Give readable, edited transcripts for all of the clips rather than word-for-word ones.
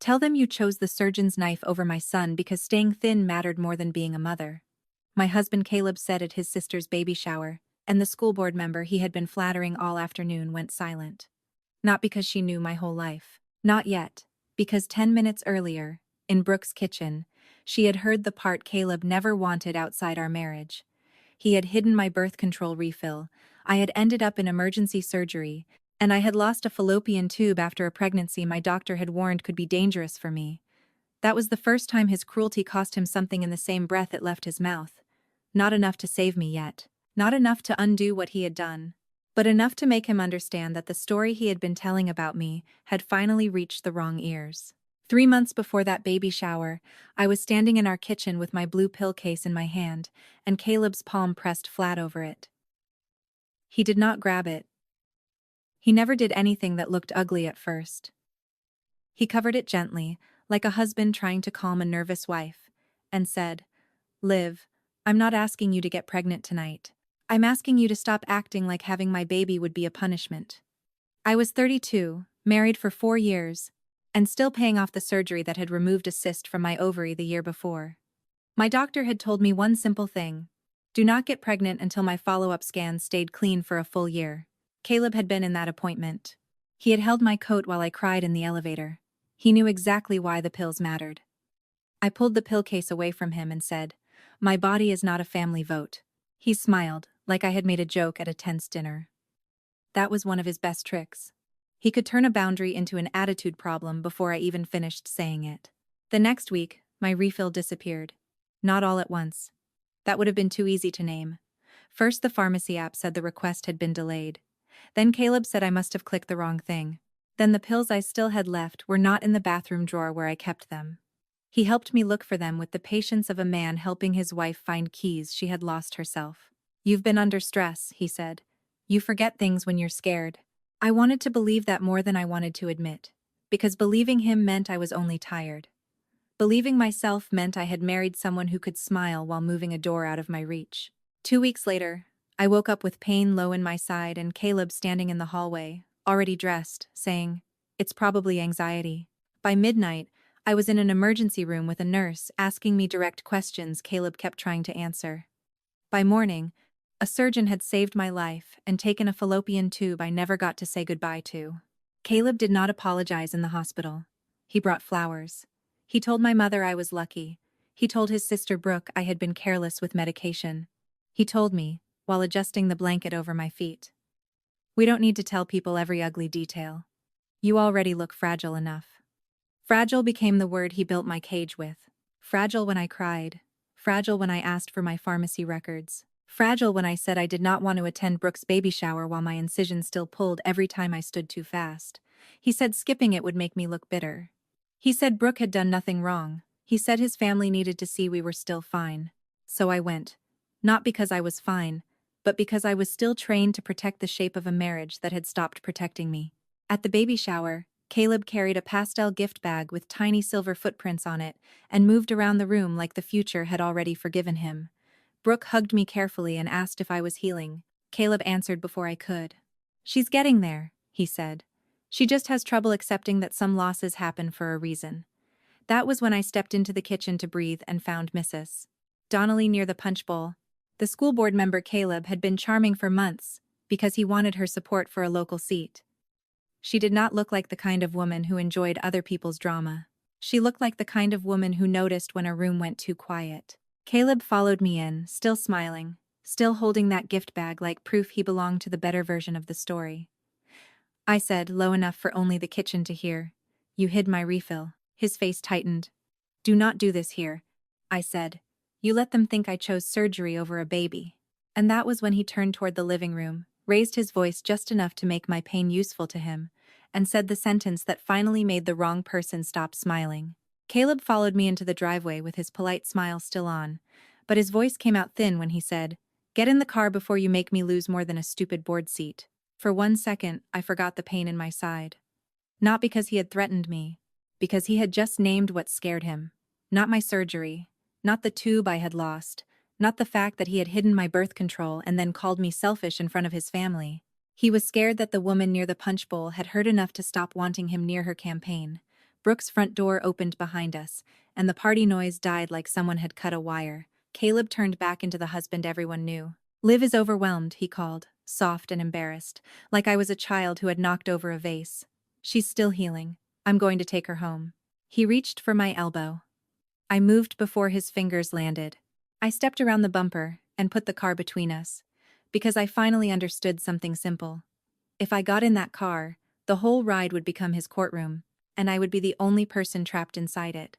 Tell them you chose the surgeon's knife over my son because staying thin mattered more than being a mother. My husband Caleb said at his sister's baby shower, and the school board member he had been flattering all afternoon went silent. Not because she knew my whole life. Not yet. Because 10 minutes earlier, in Brooke's kitchen, she had heard the part Caleb never wanted outside our marriage. He had hidden my birth control refill, I had ended up in emergency surgery, and I had lost a fallopian tube after a pregnancy my doctor had warned could be dangerous for me. That was the first time his cruelty cost him something in the same breath it left his mouth. Not enough to save me yet. Not enough to undo what he had done. But enough to make him understand that the story he had been telling about me had finally reached the wrong ears. 3 months before that baby shower, I was standing in our kitchen with my blue pill case in my hand, and Caleb's palm pressed flat over it. He did not grab it. He never did anything that looked ugly at first. He covered it gently, like a husband trying to calm a nervous wife, and said, "Liv, I'm not asking you to get pregnant tonight. I'm asking you to stop acting like having my baby would be a punishment." I was 32, married for 4 years, and still paying off the surgery that had removed a cyst from my ovary the year before. My doctor had told me one simple thing: do not get pregnant until my follow-up scans stayed clean for a full year. Caleb had been in that appointment. He had held my coat while I cried in the elevator. He knew exactly why the pills mattered. I pulled the pill case away from him and said, "My body is not a family vote." He smiled, like I had made a joke at a tense dinner. That was one of his best tricks. He could turn a boundary into an attitude problem before I even finished saying it. The next week, my refill disappeared. Not all at once. That would have been too easy to name. First, the pharmacy app said the request had been delayed. Then Caleb said I must have clicked the wrong thing. Then the pills I still had left were not in the bathroom drawer where I kept them. He helped me look for them with the patience of a man helping his wife find keys she had lost herself. "You've been under stress," he said. "You forget things when you're scared." I wanted to believe that more than I wanted to admit, because believing him meant I was only tired. Believing myself meant I had married someone who could smile while moving a door out of my reach. 2 weeks later, I woke up with pain low in my side and Caleb standing in the hallway, already dressed, saying, "It's probably anxiety." By midnight, I was in an emergency room with a nurse asking me direct questions Caleb kept trying to answer. By morning, a surgeon had saved my life and taken a fallopian tube I never got to say goodbye to. Caleb did not apologize in the hospital. He brought flowers. He told my mother I was lucky. He told his sister Brooke I had been careless with medication. He told me, while adjusting the blanket over my feet, "We don't need to tell people every ugly detail. You already look fragile enough." Fragile became the word he built my cage with. Fragile when I cried. Fragile when I asked for my pharmacy records. Fragile when I said I did not want to attend Brooke's baby shower while my incision still pulled every time I stood too fast. He said skipping it would make me look bitter. He said Brooke had done nothing wrong. He said his family needed to see we were still fine. So I went. Not because I was fine, but because I was still trained to protect the shape of a marriage that had stopped protecting me. At the baby shower, Caleb carried a pastel gift bag with tiny silver footprints on it and moved around the room like the future had already forgiven him. Brooke hugged me carefully and asked if I was healing. Caleb answered before I could. "She's getting there," he said. "She just has trouble accepting that some losses happen for a reason." That was when I stepped into the kitchen to breathe and found Mrs. Donnelly near the punch bowl. The school board member Caleb had been charming for months because he wanted her support for a local seat. She did not look like the kind of woman who enjoyed other people's drama. She looked like the kind of woman who noticed when a room went too quiet. Caleb followed me in, still smiling, still holding that gift bag like proof he belonged to the better version of the story. I said, low enough for only the kitchen to hear, "You hid my refill." His face tightened. "Do not do this here," I said. "You let them think I chose surgery over a baby." And that was when he turned toward the living room, raised his voice just enough to make my pain useful to him, and said the sentence that finally made the wrong person stop smiling. Caleb followed me into the driveway with his polite smile still on, but his voice came out thin when he said, "Get in the car before you make me lose more than a stupid board seat." For 1 second, I forgot the pain in my side. Not because he had threatened me, because he had just named what scared him. Not my surgery, not the tube I had lost, not the fact that he had hidden my birth control and then called me selfish in front of his family. He was scared that the woman near the punch bowl had heard enough to stop wanting him near her campaign, Brooke's front door opened behind us, and the party noise died like someone had cut a wire. Caleb turned back into the husband everyone knew. Liv is overwhelmed, he called, soft and embarrassed, like I was a child who had knocked over a vase. She's still healing. I'm going to take her home. He reached for my elbow. I moved before his fingers landed. I stepped around the bumper and put the car between us, because I finally understood something simple. If I got in that car, the whole ride would become his courtroom, and I would be the only person trapped inside it.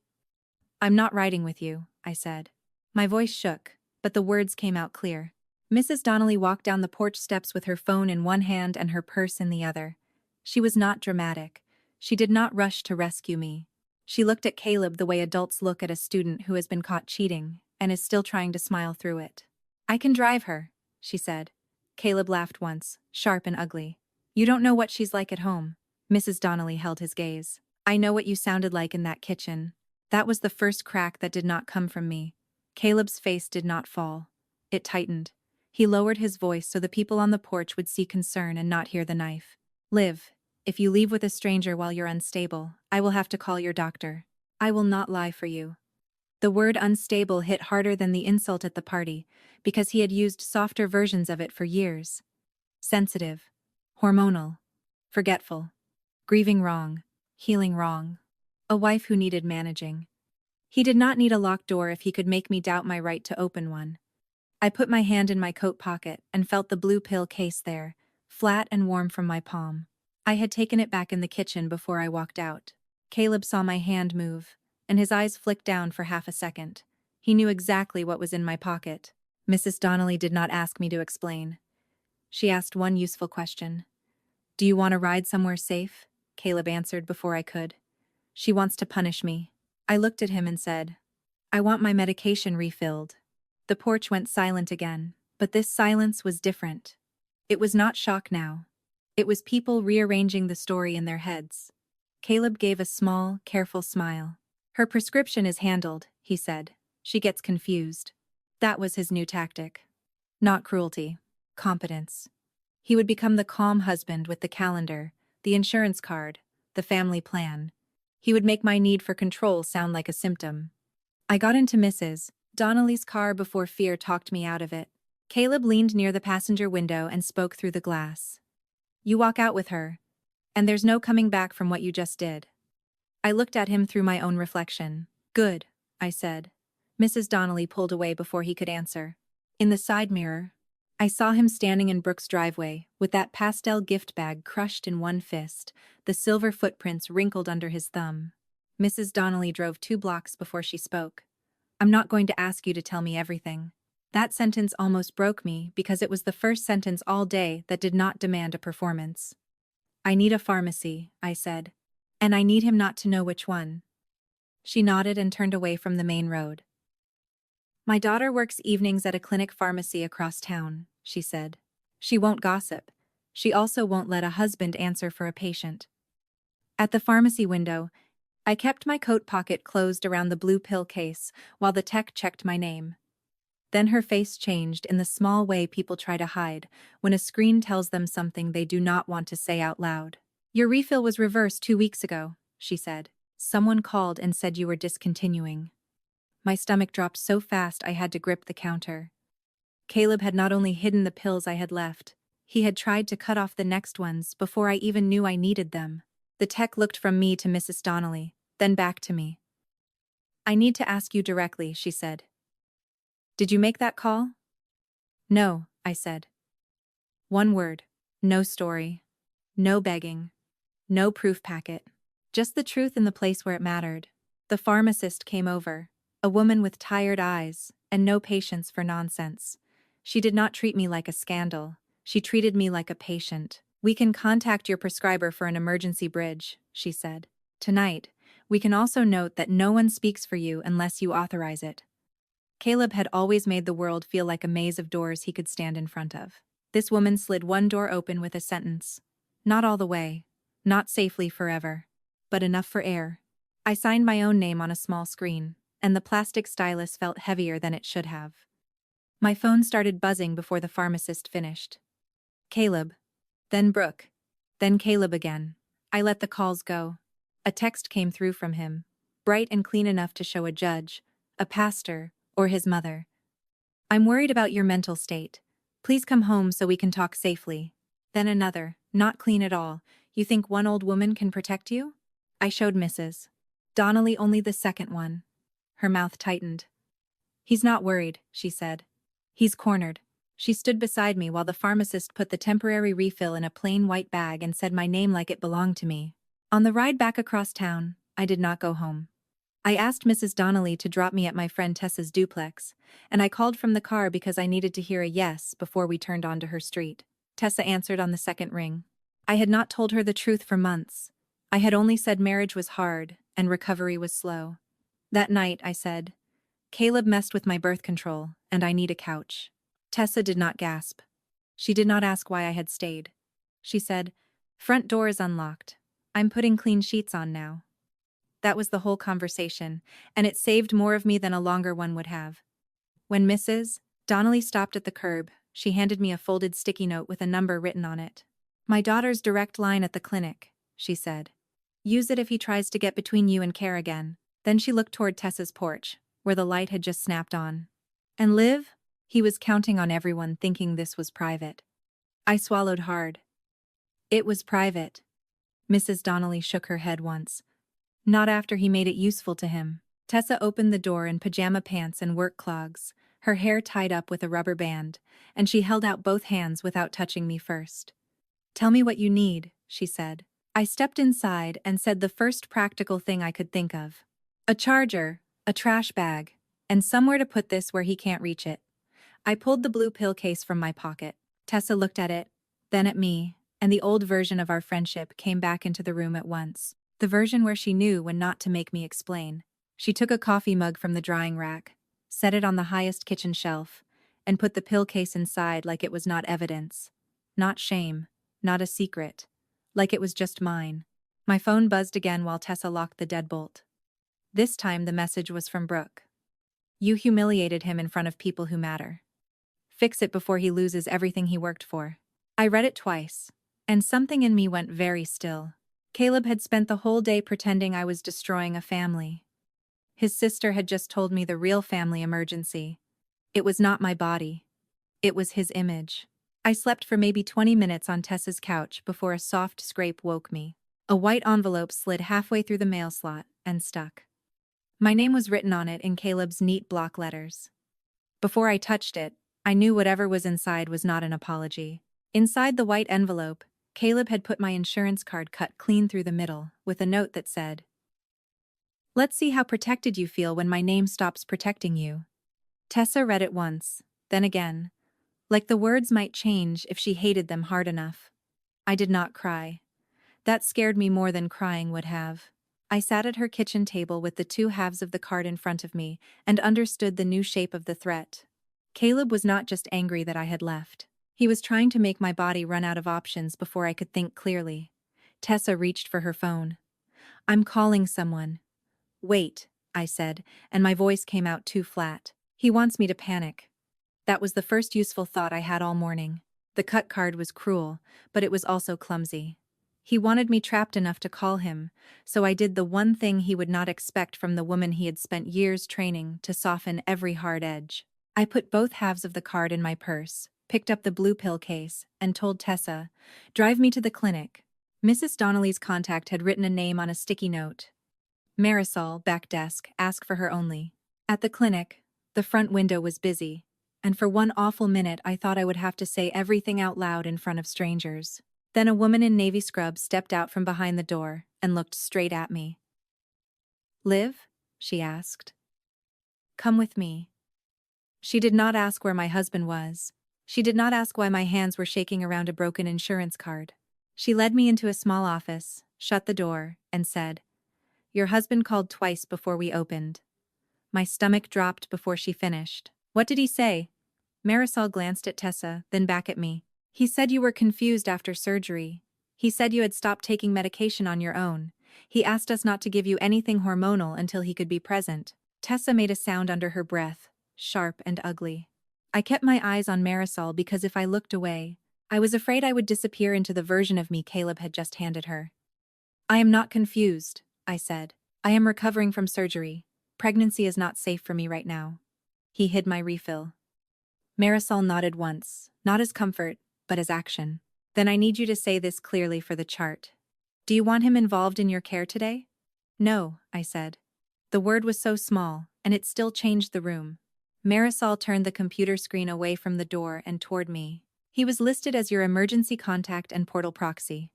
I'm not riding with you, I said. My voice shook, but the words came out clear. Mrs. Donnelly walked down the porch steps with her phone in one hand and her purse in the other. She was not dramatic. She did not rush to rescue me. She looked at Caleb the way adults look at a student who has been caught cheating and is still trying to smile through it. I can drive her, she said. Caleb laughed once, sharp and ugly. You don't know what she's like at home. Mrs. Donnelly held his gaze. I know what you sounded like in that kitchen. That was the first crack that did not come from me. Caleb's face did not fall. It tightened. He lowered his voice so the people on the porch would see concern and not hear the knife. Liv, if you leave with a stranger while you're unstable, I will have to call your doctor. I will not lie for you. The word unstable hit harder than the insult at the party, because he had used softer versions of it for years. Sensitive. Hormonal. Forgetful. Grieving wrong. Healing wrong. A wife who needed managing. He did not need a locked door if he could make me doubt my right to open one. I put my hand in my coat pocket and felt the blue pill case there, flat and warm from my palm. I had taken it back in the kitchen before I walked out. Caleb saw my hand move, and his eyes flicked down for half a second. He knew exactly what was in my pocket. Mrs. Donnelly did not ask me to explain. She asked one useful question. Do you want to ride somewhere safe? Caleb answered before I could. She wants to punish me. I looked at him and said, I want my medication refilled. The porch went silent again, but this silence was different. It was not shock now. It was people rearranging the story in their heads. Caleb gave a small, careful smile. Her prescription is handled, he said. She gets confused. That was his new tactic. Not cruelty. Competence. He would become the calm husband with the calendar, the insurance card, the family plan. He would make my need for control sound like a symptom. I got into Mrs. Donnelly's car before fear talked me out of it. Caleb leaned near the passenger window and spoke through the glass. You walk out with her, and there's no coming back from what you just did. I looked at him through my own reflection. Good, I said. Mrs. Donnelly pulled away before he could answer. In the side mirror, I saw him standing in Brooke's driveway, with that pastel gift bag crushed in one fist, the silver footprints wrinkled under his thumb. Mrs. Donnelly drove 2 blocks before she spoke. I'm not going to ask you to tell me everything. That sentence almost broke me because it was the first sentence all day that did not demand a performance. I need a pharmacy, I said. And I need him not to know which one. She nodded and turned away from the main road. My daughter works evenings at a clinic pharmacy across town, she said. She won't gossip. She also won't let a husband answer for a patient. At the pharmacy window, I kept my coat pocket closed around the blue pill case while the tech checked my name. Then her face changed in the small way people try to hide when a screen tells them something they do not want to say out loud. Your refill was reversed 2 weeks ago, she said. Someone called and said you were discontinuing. My stomach dropped so fast I had to grip the counter. Caleb had not only hidden the pills I had left, he had tried to cut off the next ones before I even knew I needed them. The tech looked from me to Mrs. Donnelly, then back to me. I need to ask you directly, she said. Did you make that call? No, I said. One word. No story. No begging. No proof packet. Just the truth in the place where it mattered. The pharmacist came over, a woman with tired eyes and no patience for nonsense. She did not treat me like a scandal. She treated me like a patient. We can contact your prescriber for an emergency bridge, she said. Tonight, we can also note that no one speaks for you unless you authorize it. Caleb had always made the world feel like a maze of doors he could stand in front of. This woman slid one door open with a sentence. Not all the way. Not safely forever. But enough for air. I signed my own name on a small screen, and the plastic stylus felt heavier than it should have. My phone started buzzing before the pharmacist finished. Caleb. Then Brooke. Then Caleb again. I let the calls go. A text came through from him, bright and clean enough to show a judge, a pastor, or his mother. I'm worried about your mental state. Please come home so we can talk safely. Then another, not clean at all. You think one old woman can protect you? I showed Mrs. Donnelly only the second one. Her mouth tightened. He's not worried, she said. He's cornered. She stood beside me while the pharmacist put the temporary refill in a plain white bag and said my name like it belonged to me. On the ride back across town, I did not go home. I asked Mrs. Donnelly to drop me at my friend Tessa's duplex, and I called from the car because I needed to hear a yes before we turned onto her street. Tessa answered on the second ring. I had not told her the truth for months. I had only said marriage was hard and recovery was slow. That night, I said, Caleb messed with my birth control, and I need a couch. Tessa did not gasp. She did not ask why I had stayed. She said, front door is unlocked. I'm putting clean sheets on now. That was the whole conversation, and it saved more of me than a longer one would have. When Mrs. Donnelly stopped at the curb, she handed me a folded sticky note with a number written on it. My daughter's direct line at the clinic, she said. Use it if he tries to get between you and Care again. Then she looked toward Tessa's porch, where the light had just snapped on. And Liv? He was counting on everyone thinking this was private. I swallowed hard. It was private. Mrs. Donnelly shook her head once. Not after he made it useful to him. Tessa opened the door in pajama pants and work clogs, her hair tied up with a rubber band, and she held out both hands without touching me first. Tell me what you need, she said. I stepped inside and said the first practical thing I could think of. A charger, a trash bag, and somewhere to put this where he can't reach it. I pulled the blue pill case from my pocket. Tessa looked at it, then at me, and the old version of our friendship came back into the room at once. The version where she knew when not to make me explain. She took a coffee mug from the drying rack, set it on the highest kitchen shelf, and put the pill case inside like it was not evidence. Not shame, not a secret. Like it was just mine. My phone buzzed again while Tessa locked the deadbolt. This time the message was from Brooke. You humiliated him in front of people who matter. Fix it before he loses everything he worked for. I read it twice, and something in me went very still. Caleb had spent the whole day pretending I was destroying a family. His sister had just told me the real family emergency. It was not my body. It was his image. I slept for maybe 20 minutes on Tessa's couch before a soft scrape woke me. A white envelope slid halfway through the mail slot and stuck. My name was written on it in Caleb's neat block letters. Before I touched it, I knew whatever was inside was not an apology. Inside the white envelope, Caleb had put my insurance card cut clean through the middle, with a note that said, Let's see how protected you feel when my name stops protecting you. Tessa read it once, then again, like the words might change if she hated them hard enough. I did not cry. That scared me more than crying would have. I sat at her kitchen table with the two halves of the card in front of me and understood the new shape of the threat. Caleb was not just angry that I had left. He was trying to make my body run out of options before I could think clearly. Tessa reached for her phone. I'm calling someone. Wait, I said, and my voice came out too flat. He wants me to panic. That was the first useful thought I had all morning. The cut card was cruel, but it was also clumsy. He wanted me trapped enough to call him, so I did the one thing he would not expect from the woman he had spent years training to soften every hard edge. I put both halves of the card in my purse, picked up the blue pill case, and told Tessa, drive me to the clinic. Mrs. Donnelly's contact had written a name on a sticky note. Marisol, back desk, ask for her only. At the clinic, the front window was busy, and for one awful minute I thought I would have to say everything out loud in front of strangers. Then a woman in navy scrubs stepped out from behind the door and looked straight at me. Liv? She asked. Come with me. She did not ask where my husband was. She did not ask why my hands were shaking around a broken insurance card. She led me into a small office, shut the door, and said, Your husband called twice before we opened. My stomach dropped before she finished. What did he say? Marisol glanced at Tessa, then back at me. He said you were confused after surgery. He said you had stopped taking medication on your own. He asked us not to give you anything hormonal until he could be present. Tessa made a sound under her breath, sharp and ugly. I kept my eyes on Marisol because if I looked away, I was afraid I would disappear into the version of me Caleb had just handed her. I am not confused, I said. I am recovering from surgery. Pregnancy is not safe for me right now. He hid my refill. Marisol nodded once, not as comfort, but as action. Then I need you to say this clearly for the chart. Do you want him involved in your care today? No, I said. The word was so small, and it still changed the room. Marisol turned the computer screen away from the door and toward me. He was listed as your emergency contact and portal proxy.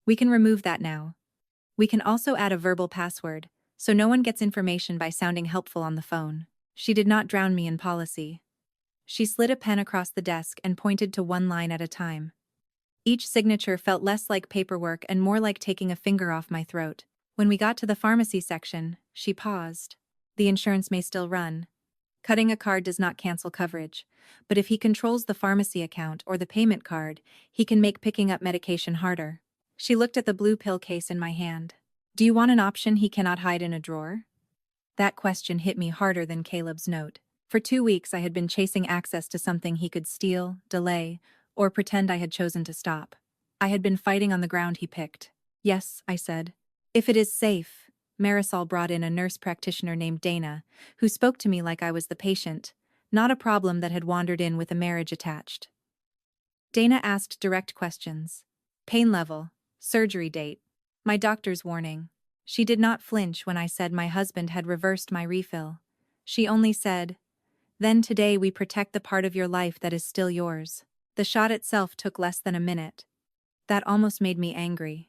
We can remove that now. We can also add a verbal password, so no one gets information by sounding helpful on the phone. She did not drown me in policy. She slid a pen across the desk and pointed to one line at a time. Each signature felt less like paperwork and more like taking a finger off my throat. When we got to the pharmacy section, she paused. The insurance may still run. Cutting a card does not cancel coverage, but if he controls the pharmacy account or the payment card, he can make picking up medication harder. She looked at the blue pill case in my hand. Do you want an option he cannot hide in a drawer? That question hit me harder than Caleb's note. For 2 weeks I had been chasing access to something he could steal, delay, or pretend I had chosen to stop. I had been fighting on the ground he picked. Yes, I said. If it is safe. Marisol brought in a nurse practitioner named Dana, who spoke to me like I was the patient, not a problem that had wandered in with a marriage attached. Dana asked direct questions. Pain level, surgery date, my doctor's warning. She did not flinch when I said my husband had reversed my refill. She only said, "Then today we protect the part of your life that is still yours." The shot itself took less than a minute. That almost made me angry.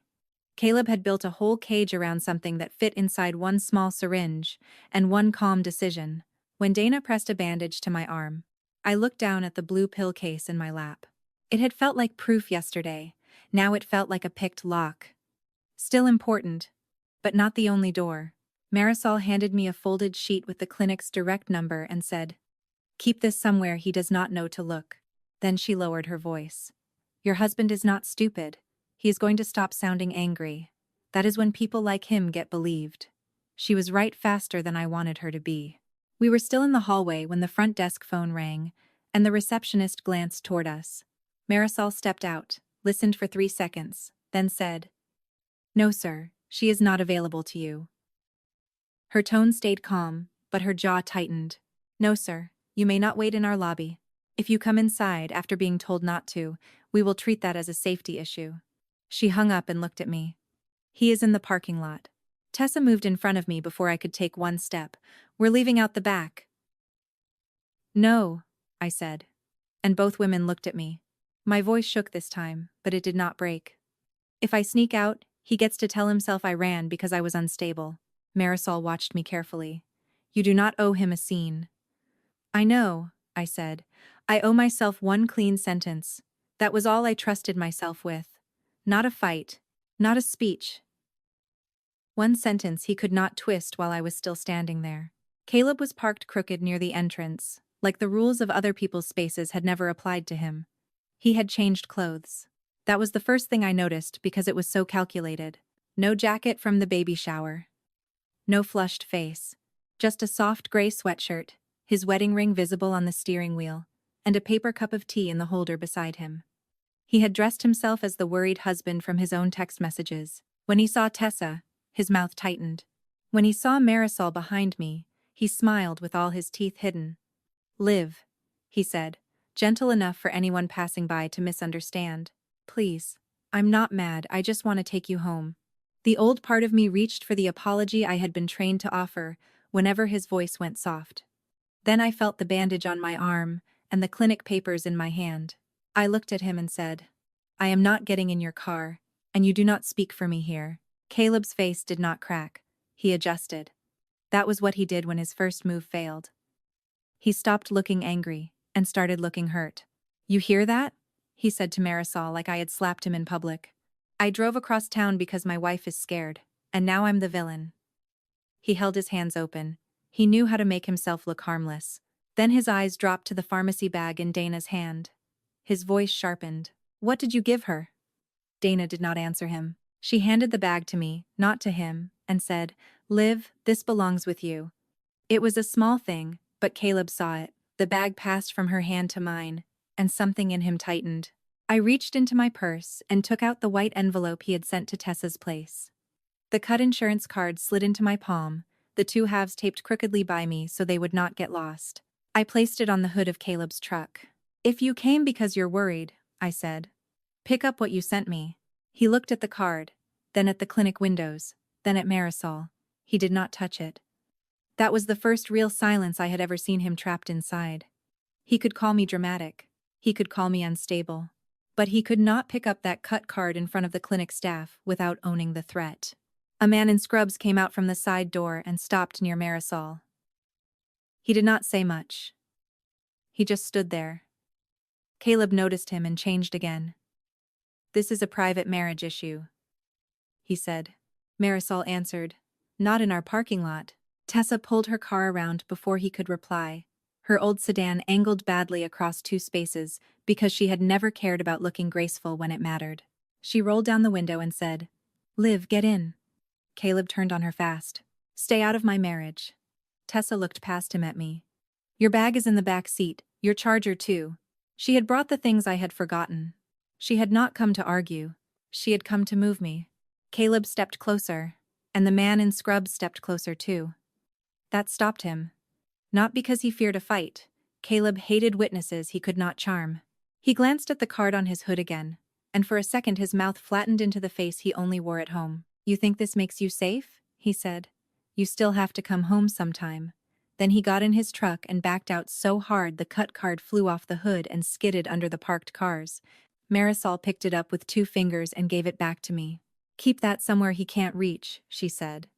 Caleb had built a whole cage around something that fit inside one small syringe, and one calm decision. When Dana pressed a bandage to my arm, I looked down at the blue pill case in my lap. It had felt like proof yesterday. Now it felt like a picked lock. Still important, but not the only door. Marisol handed me a folded sheet with the clinic's direct number and said, "Keep this somewhere he does not know to look." Then she lowered her voice. "Your husband is not stupid. He is going to stop sounding angry. That is when people like him get believed." She was right faster than I wanted her to be. We were still in the hallway when the front desk phone rang, and the receptionist glanced toward us. Marisol stepped out, listened for 3 seconds, then said, "No, sir, she is not available to you." Her tone stayed calm, but her jaw tightened. "No, sir, you may not wait in our lobby. If you come inside after being told not to, we will treat that as a safety issue." She hung up and looked at me. "He is in the parking lot." Tessa moved in front of me before I could take one step. "We're leaving out the back." "No," I said. And both women looked at me. My voice shook this time, but it did not break. "If I sneak out, he gets to tell himself I ran because I was unstable." Marisol watched me carefully. "You do not owe him a scene." "I know," I said. "I owe myself one clean sentence. That was all I trusted myself with. Not a fight. Not a speech. One sentence he could not twist while I was still standing there." Caleb was parked crooked near the entrance, like the rules of other people's spaces had never applied to him. He had changed clothes. That was the first thing I noticed because it was so calculated. No jacket from the baby shower. No flushed face. Just a soft gray sweatshirt, his wedding ring visible on the steering wheel, and a paper cup of tea in the holder beside him. He had dressed himself as the worried husband from his own text messages. When he saw Tessa, his mouth tightened. When he saw Marisol behind me, he smiled with all his teeth hidden. "Liv," he said, gentle enough for anyone passing by to misunderstand. "Please. I'm not mad, I just want to take you home." The old part of me reached for the apology I had been trained to offer whenever his voice went soft. Then I felt the bandage on my arm and the clinic papers in my hand. I looked at him and said, "I am not getting in your car, and you do not speak for me here." Caleb's face did not crack. He adjusted. That was what he did when his first move failed. He stopped looking angry and started looking hurt. "You hear that?" he said to Marisol like I had slapped him in public. "I drove across town because my wife is scared, and now I'm the villain." He held his hands open. He knew how to make himself look harmless. Then his eyes dropped to the pharmacy bag in Dana's hand. His voice sharpened. "What did you give her?" Dana did not answer him. She handed the bag to me, not to him, and said, "Liv, this belongs with you." It was a small thing, but Caleb saw it. The bag passed from her hand to mine, and something in him tightened. I reached into my purse and took out the white envelope he had sent to Tessa's place. The cut insurance card slid into my palm, the two halves taped crookedly by me so they would not get lost. I placed it on the hood of Caleb's truck. "If you came because you're worried," I said, "pick up what you sent me." He looked at the card, then at the clinic windows, then at Marisol. He did not touch it. That was the first real silence I had ever seen him trapped inside. He could call me dramatic. He could call me unstable. But he could not pick up that cut card in front of the clinic staff without owning the threat. A man in scrubs came out from the side door and stopped near Marisol. He did not say much. He just stood there. Caleb noticed him and changed again. "This is a private marriage issue," he said. Marisol answered, "Not in our parking lot." Tessa pulled her car around before he could reply. Her old sedan angled badly across two spaces because she had never cared about looking graceful when it mattered. She rolled down the window and said, "Liv, get in." Caleb turned on her fast. "Stay out of my marriage." Tessa looked past him at me. "Your bag is in the back seat, your charger too." She had brought the things I had forgotten. She had not come to argue. She had come to move me. Caleb stepped closer, and the man in scrubs stepped closer too. That stopped him. Not because he feared a fight. Caleb hated witnesses he could not charm. He glanced at the card on his hood again, and for a second his mouth flattened into the face he only wore at home. "You think this makes you safe?" he said. "You still have to come home sometime." Then he got in his truck and backed out so hard the cut card flew off the hood and skidded under the parked cars. Marisol picked it up with 2 fingers and gave it back to me. "Keep that somewhere he can't reach," she said.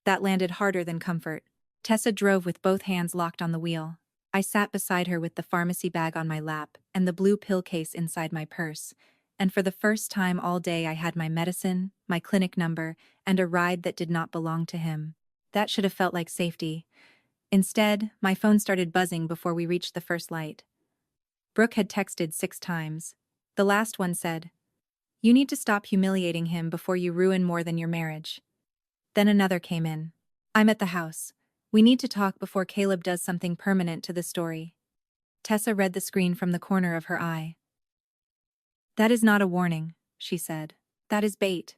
That landed harder than comfort. Tessa drove with both hands locked on the wheel. I sat beside her with the pharmacy bag on my lap and the blue pill case inside my purse, and for the first time all day I had my medicine, my clinic number, and a ride that did not belong to him. That should have felt like safety. Instead, my phone started buzzing before we reached the first light. Brooke had texted 6 times. The last one said, "You need to stop humiliating him before you ruin more than your marriage." Then another came in. "I'm at the house. We need to talk before Caleb does something permanent to the story." Tessa read the screen from the corner of her eye. "That is not a warning," she said. "That is bait."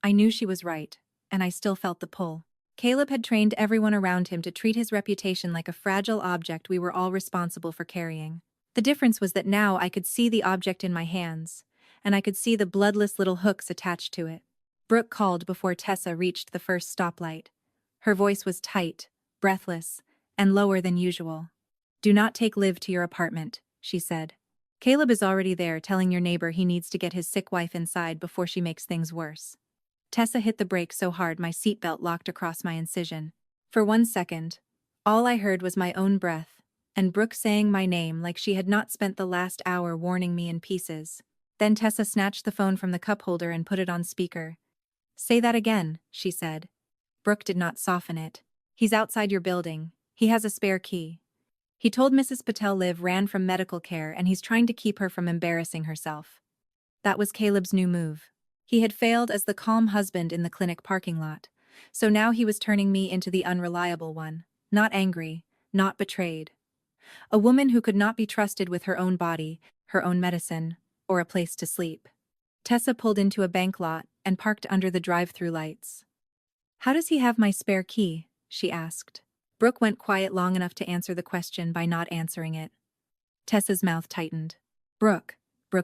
I knew she was right, and I still felt the pull. Caleb had trained everyone around him to treat his reputation like a fragile object we were all responsible for carrying. The difference was that now I could see the object in my hands, and I could see the bloodless little hooks attached to it. Brooke called before Tessa reached the first stoplight. Her voice was tight, breathless, and lower than usual. "Do not take Liv to your apartment," she said. "Caleb is already there telling your neighbor he needs to get his sick wife inside before she makes things worse." Tessa hit the brake so hard my seatbelt locked across my incision. For 1 second, all I heard was my own breath, and Brooke saying my name like she had not spent the last hour warning me in pieces. Then Tessa snatched the phone from the cup holder and put it on speaker. "Say that again," she said. Brooke did not soften it. "He's outside your building. He has a spare key. He told Mrs. Patel Liv ran from medical care and he's trying to keep her from embarrassing herself." That was Caleb's new move. He had failed as the calm husband in the clinic parking lot, so now he was turning me into the unreliable one, not angry, not betrayed. A woman who could not be trusted with her own body, her own medicine, or a place to sleep. Tessa pulled into a bank lot and parked under the drive-through lights. "How does he have my spare key?" she asked. Brooke went quiet long enough to answer the question by not answering it. Tessa's mouth tightened. Brooke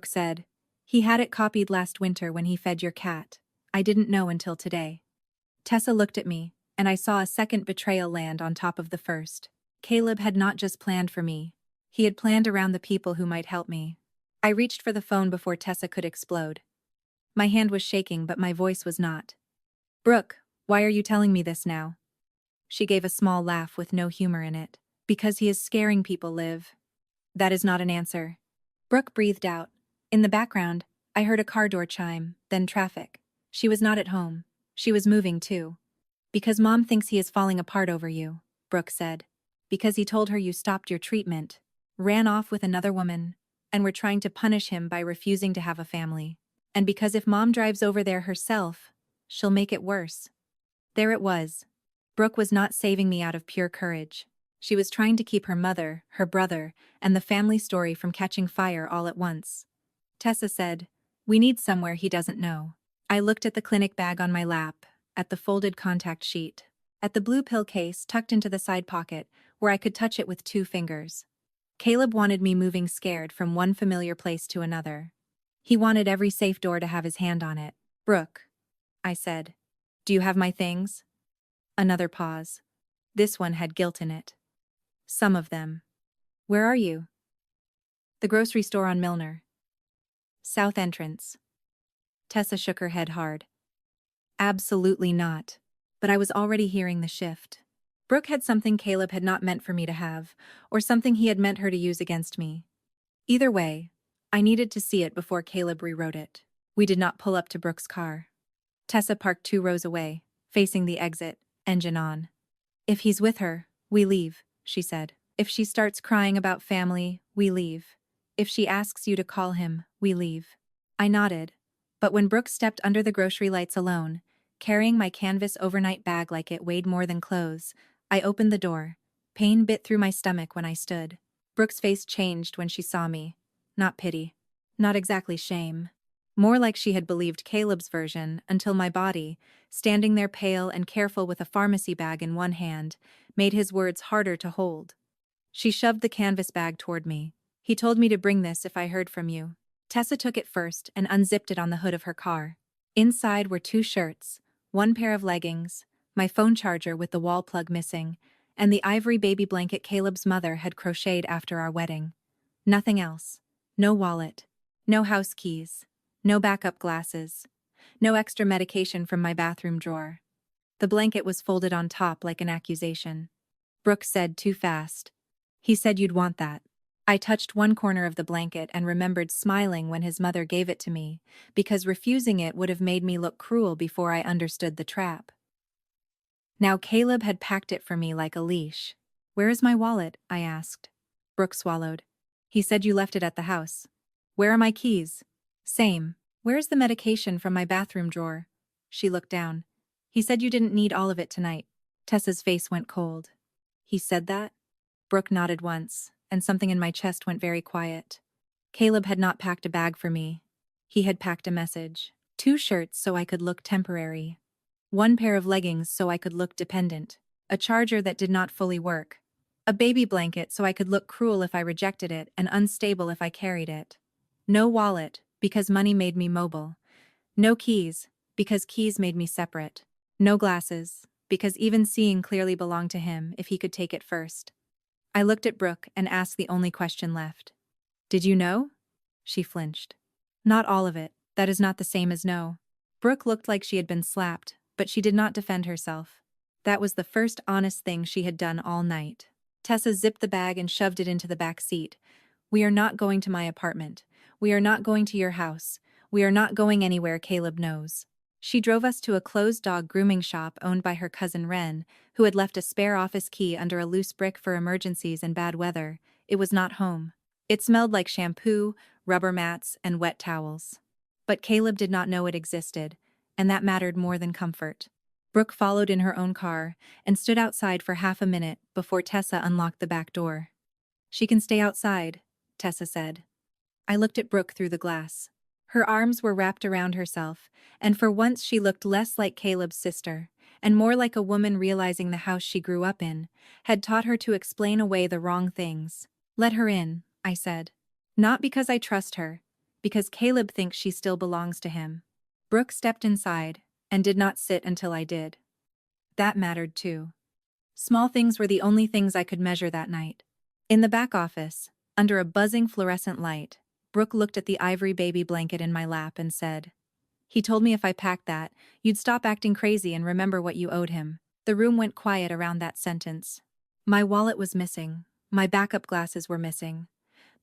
said, "He had it copied last winter when he fed your cat. I didn't know until today." Tessa looked at me, and I saw a second betrayal land on top of the first. Caleb had not just planned for me. He had planned around the people who might help me. I reached for the phone before Tessa could explode. My hand was shaking, but my voice was not. "Brooke, why are you telling me this now?" She gave a small laugh with no humor in it. "Because he is scaring people, Liv." "That is not an answer." Brooke breathed out. In the background, I heard a car door chime, then traffic. She was not at home. She was moving too. "Because Mom thinks he is falling apart over you," Brooke said. "Because he told her you stopped your treatment, ran off with another woman, and were trying to punish him by refusing to have a family. And because if Mom drives over there herself, she'll make it worse." There it was. Brooke was not saving me out of pure courage. She was trying to keep her mother, her brother, and the family story from catching fire all at once. Tessa said, "We need somewhere he doesn't know." I looked at the clinic bag on my lap, at the folded contact sheet, at the blue pill case tucked into the side pocket where I could touch it with 2 fingers. Caleb wanted me moving scared from one familiar place to another. He wanted every safe door to have his hand on it. "Brooke," I said. "Do you have my things?" Another pause. This one had guilt in it. "Some of them." "Where are you?" "The grocery store on Milner. South entrance." Tessa shook her head hard. "Absolutely not." But I was already hearing the shift. Brooke had something Caleb had not meant for me to have, or something he had meant her to use against me. Either way, I needed to see it before Caleb rewrote it. We did not pull up to Brooke's car. Tessa parked 2 rows away, facing the exit, engine on. "If he's with her, we leave," she said. "If she starts crying about family, we leave. If she asks you to call him, we leave." I nodded. But when Brooke stepped under the grocery lights alone, carrying my canvas overnight bag like it weighed more than clothes, I opened the door. Pain bit through my stomach when I stood. Brooke's face changed when she saw me. Not pity. Not exactly shame. More like she had believed Caleb's version until my body, standing there pale and careful with a pharmacy bag in one hand, made his words harder to hold. She shoved the canvas bag toward me. "He told me to bring this if I heard from you." Tessa took it first and unzipped it on the hood of her car. Inside were 2 shirts, 1 pair of leggings, my phone charger with the wall plug missing, and the ivory baby blanket Caleb's mother had crocheted after our wedding. Nothing else. No wallet. No house keys. No backup glasses. No extra medication from my bathroom drawer. The blanket was folded on top like an accusation. Brooke said too fast. "He said you'd want that." I touched one corner of the blanket and remembered smiling when his mother gave it to me, because refusing it would have made me look cruel before I understood the trap. Now Caleb had packed it for me like a leash. "Where is my wallet?" I asked. Brooke swallowed. "He said you left it at the house." "Where are my keys?" "Same." "Where's the medication from my bathroom drawer?" She looked down. "He said you didn't need all of it tonight." Tessa's face went cold. "He said that?" Brooke nodded once, and something in my chest went very quiet. Caleb had not packed a bag for me. He had packed a message. 2 shirts so I could look temporary. 1 pair of leggings so I could look dependent. A charger that did not fully work. A baby blanket so I could look cruel if I rejected it and unstable if I carried it. No wallet, because money made me mobile. No keys, because keys made me separate. No glasses, because even seeing clearly belonged to him if he could take it first. I looked at Brooke and asked the only question left. "Did you know?" She flinched. "Not all of it. That is not the same as no." Brooke looked like she had been slapped, but she did not defend herself. That was the first honest thing she had done all night. Tessa zipped the bag and shoved it into the back seat. "We are not going to my apartment. We are not going to your house. We are not going anywhere Caleb knows." She drove us to a closed-dog grooming shop owned by her cousin Wren, who had left a spare office key under a loose brick for emergencies and bad weather. It was not home. It smelled like shampoo, rubber mats, and wet towels. But Caleb did not know it existed, and that mattered more than comfort. Brooke followed in her own car and stood outside for half a minute before Tessa unlocked the back door. "She can stay outside," Tessa said. I looked at Brooke through the glass. Her arms were wrapped around herself, and for once she looked less like Caleb's sister, and more like a woman realizing the house she grew up in had taught her to explain away the wrong things. "Let her in," I said. "Not because I trust her, because Caleb thinks she still belongs to him." Brooke stepped inside, and did not sit until I did. That mattered too. Small things were the only things I could measure that night. In the back office, under a buzzing fluorescent light, Brooke looked at the ivory baby blanket in my lap and said, "He told me if I packed that, you'd stop acting crazy and remember what you owed him." The room went quiet around that sentence. My wallet was missing. My backup glasses were missing.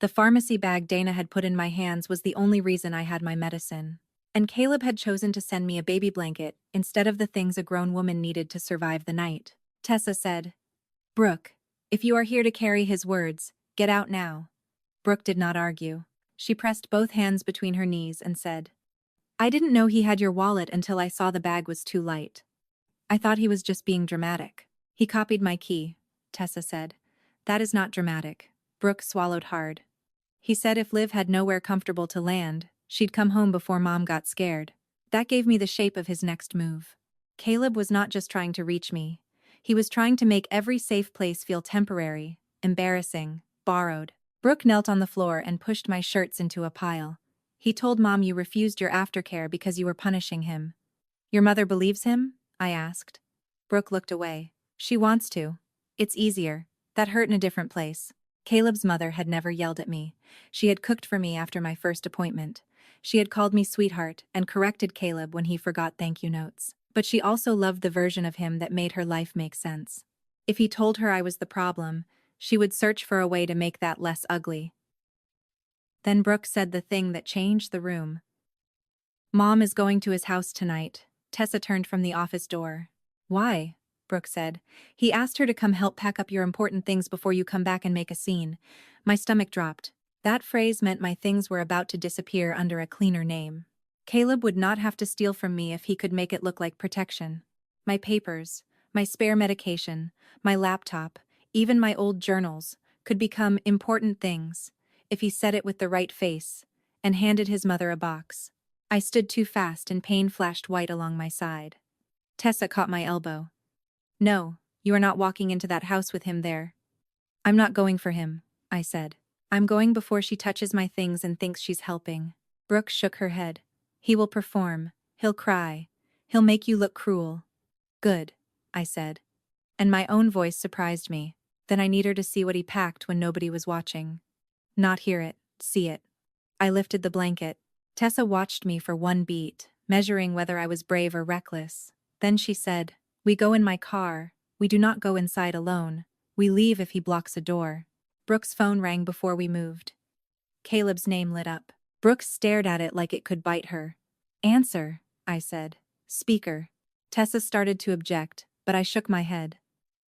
The pharmacy bag Dana had put in my hands was the only reason I had my medicine. And Caleb had chosen to send me a baby blanket instead of the things a grown woman needed to survive the night. Tessa said, "Brooke, if you are here to carry his words, get out now." Brooke did not argue. She pressed both hands between her knees and said, "I didn't know he had your wallet until I saw the bag was too light. I thought he was just being dramatic." "He copied my key," Tessa said. "That is not dramatic." Brooke swallowed hard. "He said if Liv had nowhere comfortable to land, she'd come home before Mom got scared. That gave me the shape of his next move." Caleb was not just trying to reach me. He was trying to make every safe place feel temporary, embarrassing, borrowed. Brooke knelt on the floor and pushed my shirts into a pile. He told Mom you refused your aftercare because you were punishing him. Your mother believes him? I asked. Brooke looked away. She wants to. It's easier. That hurt in a different place. Caleb's mother had never yelled at me. She had cooked for me after my first appointment. She had called me sweetheart and corrected Caleb when he forgot thank you notes. But she also loved the version of him that made her life make sense. If he told her I was the problem, she would search for a way to make that less ugly. Then Brooke said the thing that changed the room. Mom is going to his house tonight. Tessa turned from the office door. Why? Brooke said. He asked her to come help pack up your important things before you come back and make a scene. My stomach dropped. That phrase meant my things were about to disappear under a cleaner name. Caleb would not have to steal from me if he could make it look like protection. My papers, my spare medication, my laptop, even my old journals, could become important things if he said it with the right face and handed his mother a box. I stood too fast and pain flashed white along my side. Tessa caught my elbow. No, you are not walking into that house with him there. I'm not going for him, I said. I'm going before she touches my things and thinks she's helping. Brooke shook her head. He will perform. He'll cry. He'll make you look cruel. Good, I said. And my own voice surprised me. Then I need her to see what he packed when nobody was watching. Not hear it, see it. I lifted the blanket. Tessa watched me for one beat, measuring whether I was brave or reckless. Then she said, We go in my car. We do not go inside alone. We leave if he blocks a door. Brooke's phone rang before we moved. Caleb's name lit up. Brooke stared at it like it could bite her. Answer, I said. Speaker. Tessa started to object, but I shook my head.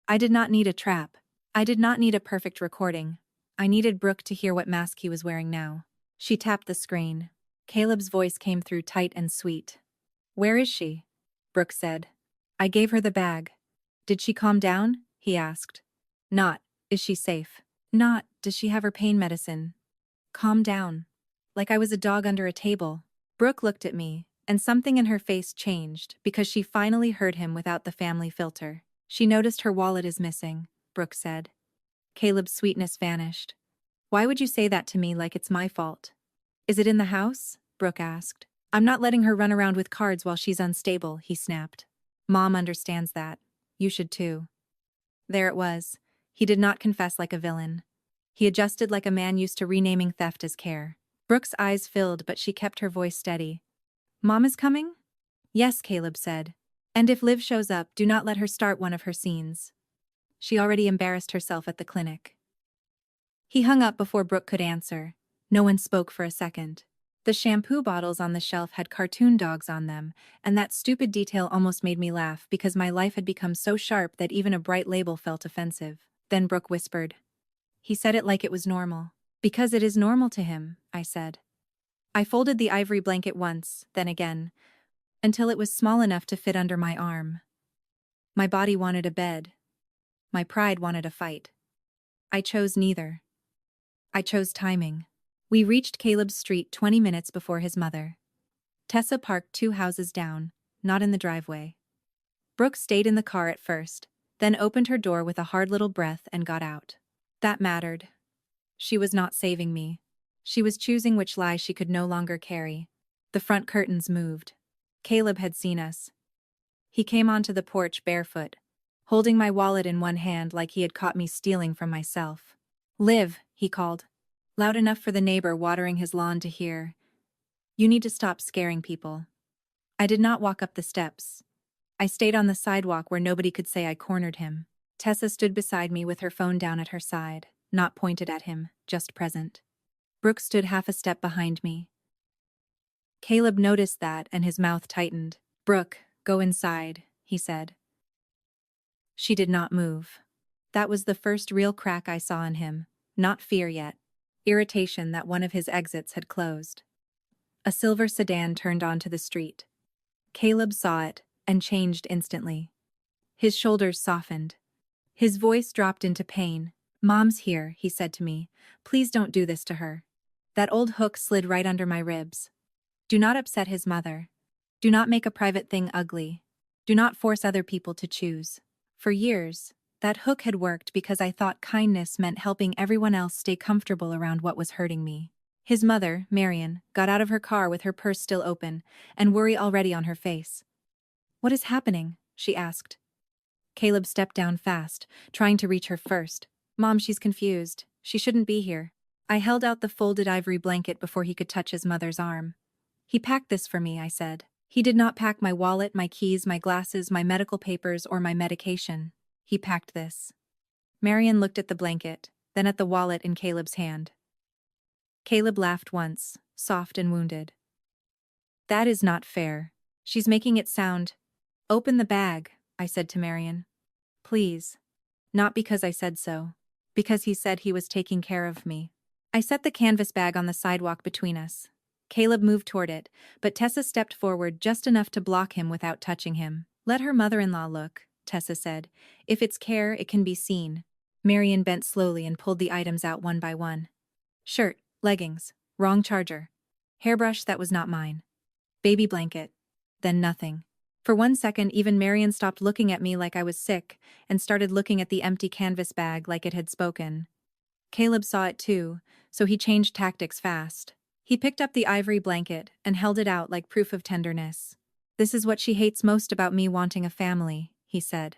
I did not need a trap. I did not need a perfect recording. I needed Brooke to hear what mask he was wearing now. She tapped the screen. Caleb's voice came through tight and sweet. Where is she? Brooke said. I gave her the bag. Did she calm down? He asked. Not, is she safe? Not, does she have her pain medicine? Calm down. Like I was a dog under a table. Brooke looked at me, and something in her face changed because she finally heard him without the family filter. She noticed her wallet is missing, Brooke said. Caleb's sweetness vanished. Why would you say that to me like it's my fault? Is it in the house? Brooke asked. I'm not letting her run around with cards while she's unstable, he snapped. Mom understands that. You should too. There it was. He did not confess like a villain. He adjusted like a man used to renaming theft as care. Brooke's eyes filled, but she kept her voice steady. Mom is coming? Yes, Caleb said. And if Liv shows up, do not let her start one of her scenes. She already embarrassed herself at the clinic. He hung up before Brooke could answer. No one spoke for a second. The shampoo bottles on the shelf had cartoon dogs on them, and that stupid detail almost made me laugh because my life had become so sharp that even a bright label felt offensive. Then Brooke whispered. He said it like it was normal. Because it is normal to him, I said. I folded the ivory blanket once, then again, until it was small enough to fit under my arm. My body wanted a bed. My pride wanted a fight. I chose neither. I chose timing. We reached Caleb's street 20 minutes before his mother. Tessa parked 2 houses down, not in the driveway. Brooke stayed in the car at first, then opened her door with a hard little breath and got out. That mattered. She was not saving me. She was choosing which lie she could no longer carry. The front curtains moved. Caleb had seen us. He came onto the porch barefoot, holding my wallet in one hand like he had caught me stealing from myself. Liv, he called. Loud enough for the neighbor watering his lawn to hear. You need to stop scaring people. I did not walk up the steps. I stayed on the sidewalk where nobody could say I cornered him. Tessa stood beside me with her phone down at her side, not pointed at him, just present. Brooke stood half a step behind me. Caleb noticed that and his mouth tightened. Brooke, go inside, he said. She did not move. That was the first real crack I saw in him, not fear yet. Irritation that one of his exits had closed. A silver sedan turned onto the street. Caleb saw it and changed instantly. His shoulders softened. His voice dropped into pain. Mom's here, he said to me. Please don't do this to her. That old hook slid right under my ribs. Do not upset his mother. Do not make a private thing ugly. Do not force other people to choose. For years, that hook had worked because I thought kindness meant helping everyone else stay comfortable around what was hurting me. His mother, Marion, got out of her car with her purse still open and worry already on her face. "What is happening?" she asked. Caleb stepped down fast, trying to reach her first. "Mom, she's confused. She shouldn't be here." I held out the folded ivory blanket before he could touch his mother's arm. "He packed this for me," I said. "He did not pack my wallet, my keys, my glasses, my medical papers, or my medication. He packed this." Marion looked at the blanket, then at the wallet in Caleb's hand. Caleb laughed once, soft and wounded. "That is not fair. She's making it sound—" "Open the bag," I said to Marion. "Please." Not because I said so. Because he said he was taking care of me. I set the canvas bag on the sidewalk between us. Caleb moved toward it, but Tessa stepped forward just enough to block him without touching him. "Let her mother-in-law look," Tessa said. "If it's care, it can be seen." Marion bent slowly and pulled the items out one by one. Shirt, leggings, wrong charger. Hairbrush that was not mine. Baby blanket. Then nothing. For 1 second, even Marion stopped looking at me like I was sick and started looking at the empty canvas bag like it had spoken. Caleb saw it too, so he changed tactics fast. He picked up the ivory blanket and held it out like proof of tenderness. "This is what she hates most about me wanting a family," he said.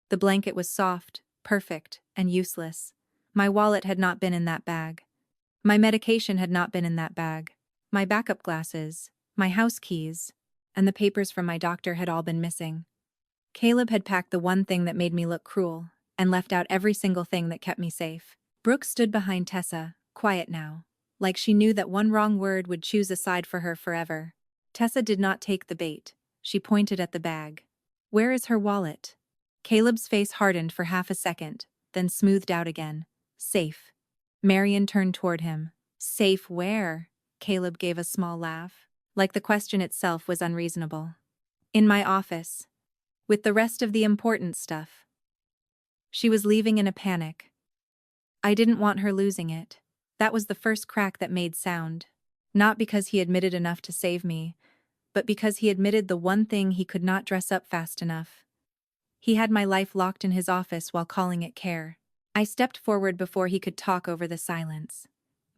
The blanket was soft, perfect, and useless. My wallet had not been in that bag. My medication had not been in that bag. My backup glasses, my house keys, and the papers from my doctor had all been missing. Caleb had packed the one thing that made me look cruel, and left out every single thing that kept me safe. Brooke stood behind Tessa, quiet now, like she knew that one wrong word would choose a side for her forever. Tessa did not take the bait. She pointed at the bag. "Where is her wallet?" Caleb's face hardened for half a second, then smoothed out again. "Safe." Marion turned toward him. "Safe where?" Caleb gave a small laugh, like the question itself was unreasonable. "In my office. With the rest of the important stuff." She was leaving in a panic. I didn't want her losing it. That was the first crack that made sound. Not because he admitted enough to save me, but because he admitted the one thing he could not dress up fast enough. He had my life locked in his office while calling it care. I stepped forward before he could talk over the silence.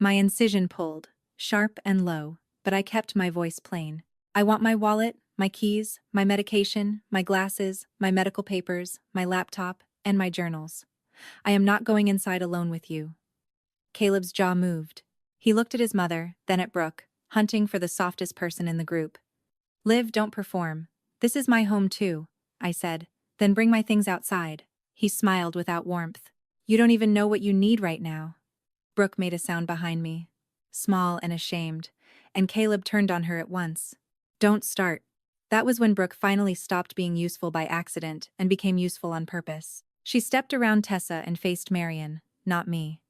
My incision pulled, sharp and low, but I kept my voice plain. "I want my wallet, my keys, my medication, my glasses, my medical papers, my laptop, and my journals. I am not going inside alone with you." Caleb's jaw moved. He looked at his mother, then at Brooke, hunting for the softest person in the group. "Liv, don't perform. This is my home too," I said. "Then bring my things outside." He smiled without warmth. "You don't even know what you need right now." Brooke made a sound behind me, small and ashamed, and Caleb turned on her at once. "Don't start." That was when Brooke finally stopped being useful by accident and became useful on purpose. She stepped around Tessa and faced Marion, not me.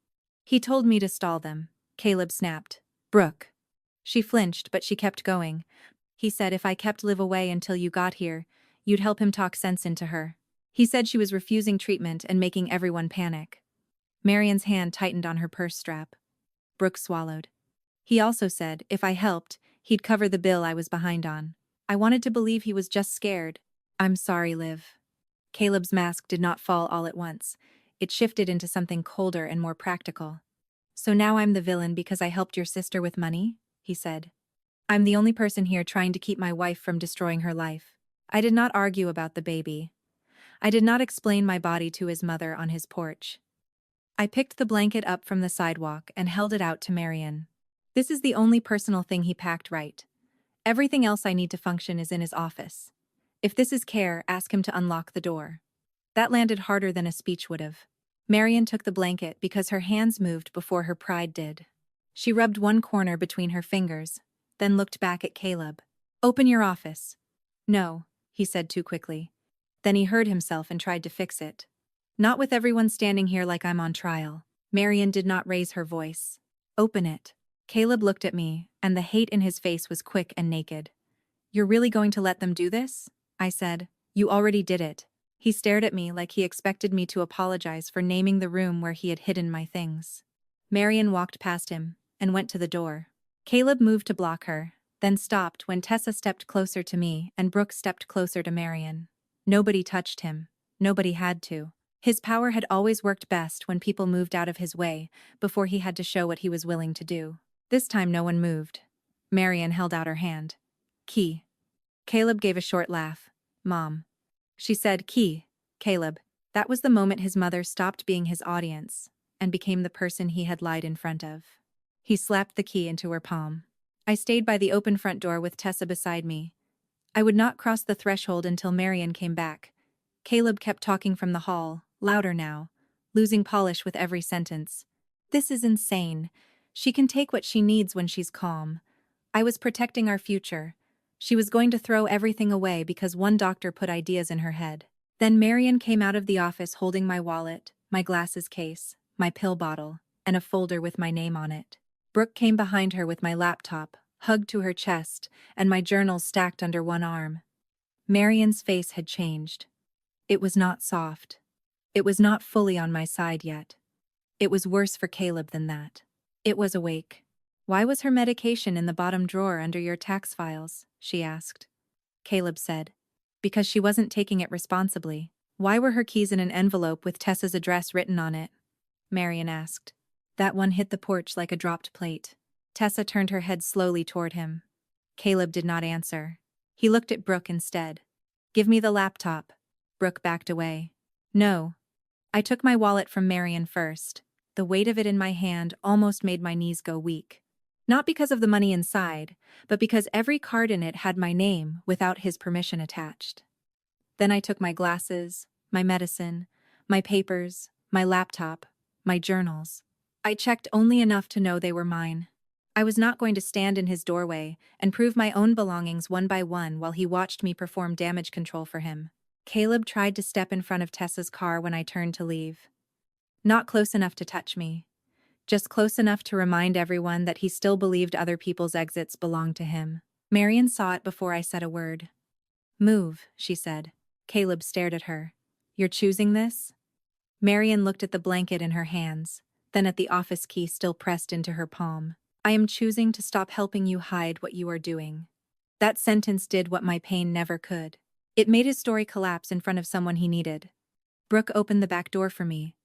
"He told me to stall them," Caleb snapped. "Brooke." She flinched, but she kept going. "He said if I kept Liv away until you got here, you'd help him talk sense into her. He said she was refusing treatment and making everyone panic." Marion's hand tightened on her purse strap. Brooke swallowed. "He also said, if I helped, he'd cover the bill I was behind on." I wanted to believe he was just scared. "I'm sorry, Liv." Caleb's mask did not fall all at once. It shifted into something colder and more practical. "So now I'm the villain because I helped your sister with money?" he said. "I'm the only person here trying to keep my wife from destroying her life." I did not argue about the baby. I did not explain my body to his mother on his porch. I picked the blanket up from the sidewalk and held it out to Marion. "This is the only personal thing he packed right. Everything else I need to function is in his office. If this is care, ask him to unlock the door." That landed harder than a speech would have. Marion took the blanket because her hands moved before her pride did. She rubbed one corner between her fingers, then looked back at Caleb. "Open your office." "No," he said too quickly. Then he heard himself and tried to fix it. "Not with everyone standing here like I'm on trial." Marion did not raise her voice. "Open it." Caleb looked at me, and the hate in his face was quick and naked. "You're really going to let them do this?" I said. "You already did it." He stared at me like he expected me to apologize for naming the room where he had hidden my things. Marion walked past him and went to the door. Caleb moved to block her, then stopped when Tessa stepped closer to me and Brooke stepped closer to Marion. Nobody touched him. Nobody had to. His power had always worked best when people moved out of his way, before he had to show what he was willing to do. This time no one moved. Marian held out her hand. Key. Caleb gave a short laugh. Mom. She said, Key, Caleb. That was the moment his mother stopped being his audience and became the person he had lied in front of. He slapped the key into her palm. I stayed by the open front door with Tessa beside me. I would not cross the threshold until Marian came back. Caleb kept talking from the hall, louder now, losing polish with every sentence. This is insane. She can take what she needs when she's calm. I was protecting our future. She was going to throw everything away because one doctor put ideas in her head. Then Marian came out of the office holding my wallet, my glasses case, my pill bottle, and a folder with my name on it. Brooke came behind her with my laptop, hugged to her chest, and my journals stacked under one arm. Marian's face had changed. It was not soft. It was not fully on my side yet. It was worse for Caleb than that. It was awake. Why was her medication in the bottom drawer under your tax files? She asked. Caleb said. Because she wasn't taking it responsibly. Why were her keys in an envelope with Tessa's address written on it? Marian asked. That one hit the porch like a dropped plate. Tessa turned her head slowly toward him. Caleb did not answer. He looked at Brooke instead. Give me the laptop. Brooke backed away. No. I took my wallet from Marian first. The weight of it in my hand almost made my knees go weak. Not because of the money inside, but because every card in it had my name without his permission attached. Then I took my glasses, my medicine, my papers, my laptop, my journals. I checked only enough to know they were mine. I was not going to stand in his doorway and prove my own belongings one by one while he watched me perform damage control for him. Caleb tried to step in front of Tessa's car when I turned to leave. Not close enough to touch me. Just close enough to remind everyone that he still believed other people's exits belonged to him. Marian saw it before I said a word. Move, she said. Caleb stared at her. You're choosing this? Marian looked at the blanket in her hands, then at the office key still pressed into her palm. I am choosing to stop helping you hide what you are doing. That sentence did what my pain never could. It made his story collapse in front of someone he needed. Brooke opened the back door for me,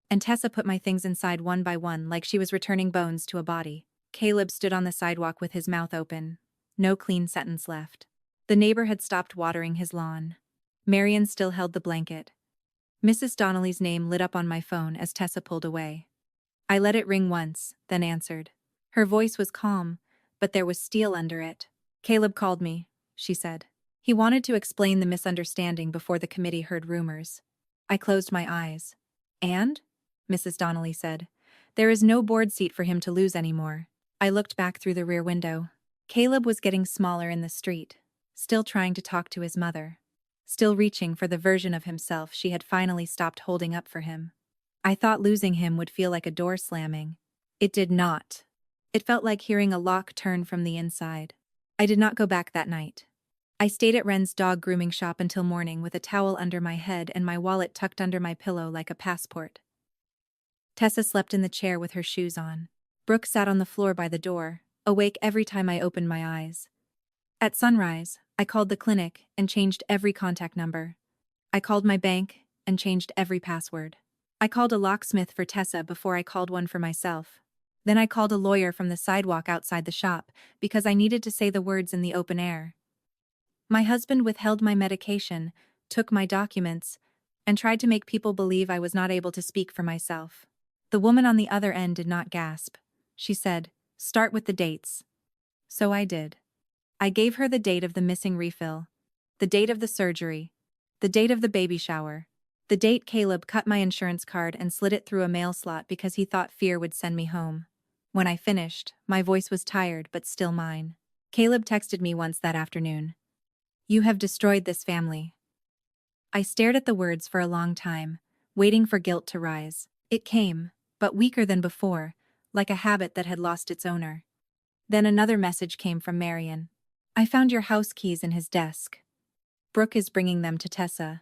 and Tessa put my things inside one by one like she was returning bones to a body. Caleb stood on the sidewalk with his mouth open. No clean sentence left. The neighbor had stopped watering his lawn. Marian still held the blanket. Mrs. Donnelly's name lit up on my phone as Tessa pulled away. I let it ring once, then answered. Her voice was calm, but there was steel under it. Caleb called me, she said. He wanted to explain the misunderstanding before the committee heard rumors. I closed my eyes. And? Mrs. Donnelly said. There is no board seat for him to lose anymore. I looked back through the rear window. Caleb was getting smaller in the street, still trying to talk to his mother, still reaching for the version of himself she had finally stopped holding up for him. I thought losing him would feel like a door slamming. It did not. It felt like hearing a lock turn from the inside. I did not go back that night. I stayed at Ren's dog grooming shop until morning with a towel under my head and my wallet tucked under my pillow like a passport. Tessa slept in the chair with her shoes on. Brooke sat on the floor by the door, awake every time I opened my eyes. At sunrise, I called the clinic and changed every contact number. I called my bank and changed every password. I called a locksmith for Tessa before I called one for myself. Then I called a lawyer from the sidewalk outside the shop because I needed to say the words in the open air. My husband withheld my medication, took my documents, and tried to make people believe I was not able to speak for myself. The woman on the other end did not gasp. She said, "Start with the dates." So I did. I gave her the date of the missing refill, the date of the surgery, the date of the baby shower, the date Caleb cut my insurance card and slid it through a mail slot because he thought fear would send me home. When I finished, my voice was tired but still mine. Caleb texted me once that afternoon. You have destroyed this family. I stared at the words for a long time, waiting for guilt to rise. It came, but weaker than before, like a habit that had lost its owner. Then another message came from Marian. I found your house keys in his desk. Brooke is bringing them to Tessa.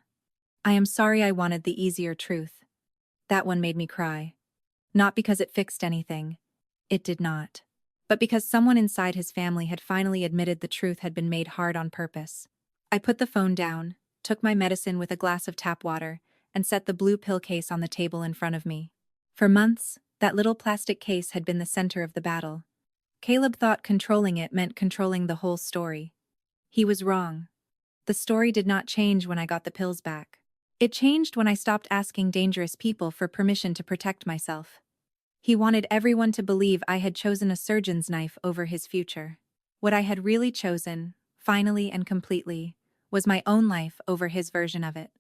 I am sorry I wanted the easier truth. That one made me cry. Not because it fixed anything. It did not. But because someone inside his family had finally admitted the truth had been made hard on purpose. I put the phone down, took my medicine with a glass of tap water, and set the blue pill case on the table in front of me. For months, that little plastic case had been the center of the battle. Caleb thought controlling it meant controlling the whole story. He was wrong. The story did not change when I got the pills back. It changed when I stopped asking dangerous people for permission to protect myself. He wanted everyone to believe I had chosen a surgeon's knife over his future. What I had really chosen, finally and completely, was my own life over his version of it.